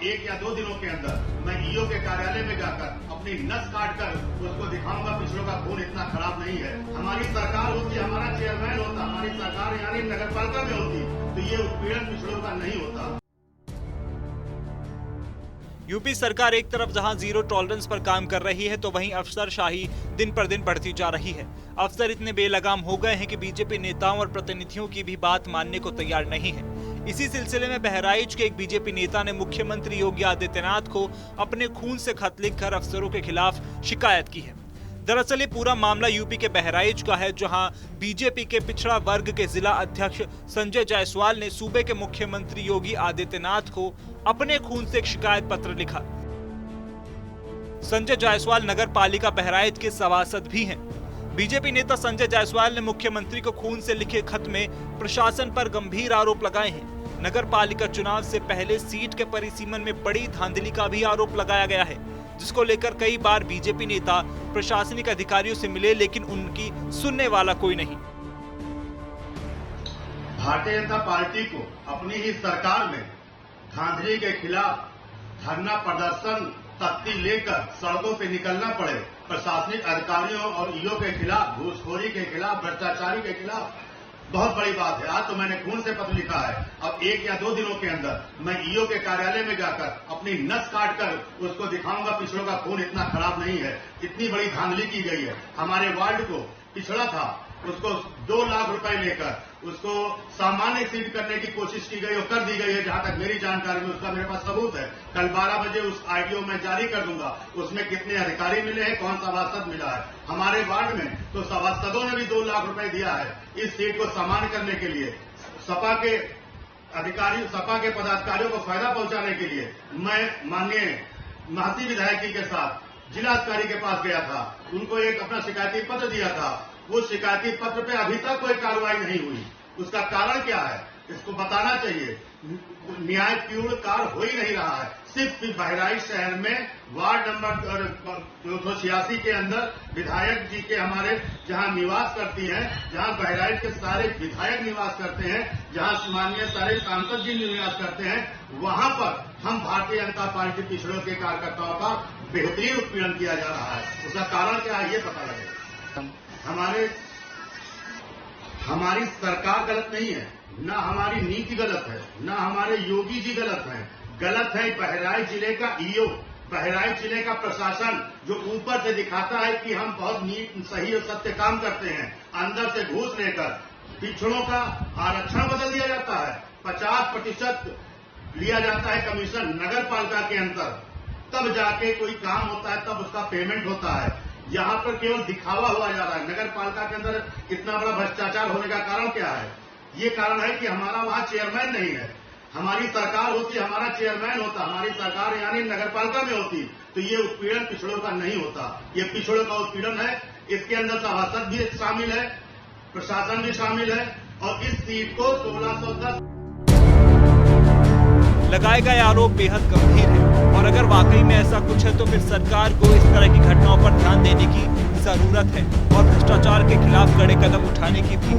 1 या 2 दिनों के अंदर मैं ईओ के कार्यालय में जाकर अपनी नस काट कर उसको दिखाऊंगा पिछड़ों का खून इतना खराब नहीं है। हमारी सरकार होती, हमारा चेयरमैन होता, हमारी सरकार यानी नगरपालिका में होती तो ये उत्पीड़न पिछड़ों का नहीं होता। यूपी सरकार एक तरफ जहां जीरो टॉलरेंस पर काम कर रही है तो वहीं अफसरशाही दिन पर दिन बढ़ती जा रही है। अफसर इतने बेलगाम हो गए हैं कि बीजेपी नेताओं और प्रतिनिधियों की भी बात मानने को तैयार नहीं है। इसी सिलसिले में बहराइच के एक बीजेपी नेता ने मुख्यमंत्री योगी आदित्यनाथ को अपने खून से खत लिखकर अफसरों के खिलाफ शिकायत की है। दरअसल ये पूरा मामला यूपी के बहराइच का है, जहां बीजेपी के पिछड़ा वर्ग के जिला अध्यक्ष संजय जायसवाल ने सूबे के मुख्यमंत्री योगी आदित्यनाथ को अपने खून से एक शिकायत पत्र लिखा। संजय जायसवाल नगर पालिका बहराइच के सभासद भी हैं। बीजेपी नेता संजय जायसवाल ने मुख्यमंत्री को खून से लिखे खत में प्रशासन पर गंभीर आरोप लगाए हैं। नगर पालिका चुनाव से पहले सीट के परिसीमन में बड़ी धांधली का भी आरोप लगाया गया है, जिसको लेकर कई बार बीजेपी नेता प्रशासनिक अधिकारियों से मिले, लेकिन उनकी सुनने वाला कोई नहीं। भारतीय जनता पार्टी को अपनी ही सरकार में धांधली के खिलाफ धरना प्रदर्शन तख्ती लेकर सड़कों पे निकलना पड़े, प्रशासनिक अधिकारियों और ईओ के खिलाफ, घूसखोरी के खिलाफ, भ्रष्टाचारी के खिलाफ बहुत बड़ी बात है। आज तो मैंने खून से पत्र लिखा है। अब 1 या 2 दिनों के अंदर मैं ईओ के कार्यालय में जाकर अपनी नस काट कर उसको दिखाऊंगा पिछड़ों का खून इतना खराब नहीं है। इतनी बड़ी धांधली की गई है। हमारे वार्ड को पिछड़ा था, उसको 2 लाख रुपए लेकर उसको सामान्य सीट करने की कोशिश की गई और कर दी गई है। जहां तक मेरी जानकारी में उसका मेरे पास सबूत है। कल 12 बजे उस आईडीओ में जारी कर दूंगा। उसमें कितने अधिकारी मिले हैं, कौन सभासद मिला है। हमारे वार्ड में तो सभासदों ने भी 2 लाख रुपए दिया है इस सीट को सामान्य करने के लिए। सपा के अधिकारी, सपा के पदाधिकारियों को फायदा पहुंचाने के लिए मैं माननीय महती विधायक जी के साथ जिलाधिकारी के पास गया था। उनको एक अपना शिकायती पत्र दिया था। वो शिकायती पत्र पे अभी तक कोई कार्रवाई नहीं हुई। उसका कारण क्या है, इसको बताना चाहिए। न्यायपूर्ण कार्य हो ही नहीं रहा है। सिर्फ बहराइच शहर में वार्ड नंबर 286 के अंदर विधायक जी के हमारे जहां निवास करती हैं, जहां बहराइच के सारे विधायक निवास करते हैं, जहां माननीय सारे सांसद जी निवास करते हैं, वहां पर हम भारतीय जनता पार्टी पिछड़ों के कार्यकर्ताओं का बेहतरीन उत्पीड़न किया जा रहा है। उसका कारण क्या है ये पता लगेगा। हमारी सरकार गलत नहीं है, ना हमारी नीति गलत है, ना हमारे योगी जी गलत हैं। गलत है बहराइच जिले का ईओ, बहराइच जिले का प्रशासन, जो ऊपर से दिखाता है कि हम बहुत सही और सत्य काम करते हैं, अंदर से घूस लेकर पिछड़ों का आरक्षण बदल दिया जाता है। 50% लिया जाता है कमीशन नगर पालिका के अंदर, तब जाके कोई काम होता है, तब उसका पेमेंट होता है। यहाँ पर केवल दिखावा हुआ जा रहा है। नगर पालिका के अंदर इतना बड़ा भ्रष्टाचार होने का कारण क्या है? ये कारण है कि हमारा वहां चेयरमैन नहीं है। हमारी सरकार होती, हमारा चेयरमैन होता, हमारी सरकार यानी नगरपालिका में होती तो ये उत्पीड़न पिछड़ों का नहीं होता। ये पिछड़ों का उत्पीड़न है। इसके अंदर सभासद भी शामिल है, प्रशासन भी शामिल है और इस सीट को 1610 लगाए गए आरोप बेहद गंभीर है और अगर वाकई में ऐसा कुछ है तो फिर सरकार को इस तरह की घटनाओं पर ध्यान देने की जरूरत है और भ्रष्टाचार के खिलाफ कड़े कदम उठाने की भी।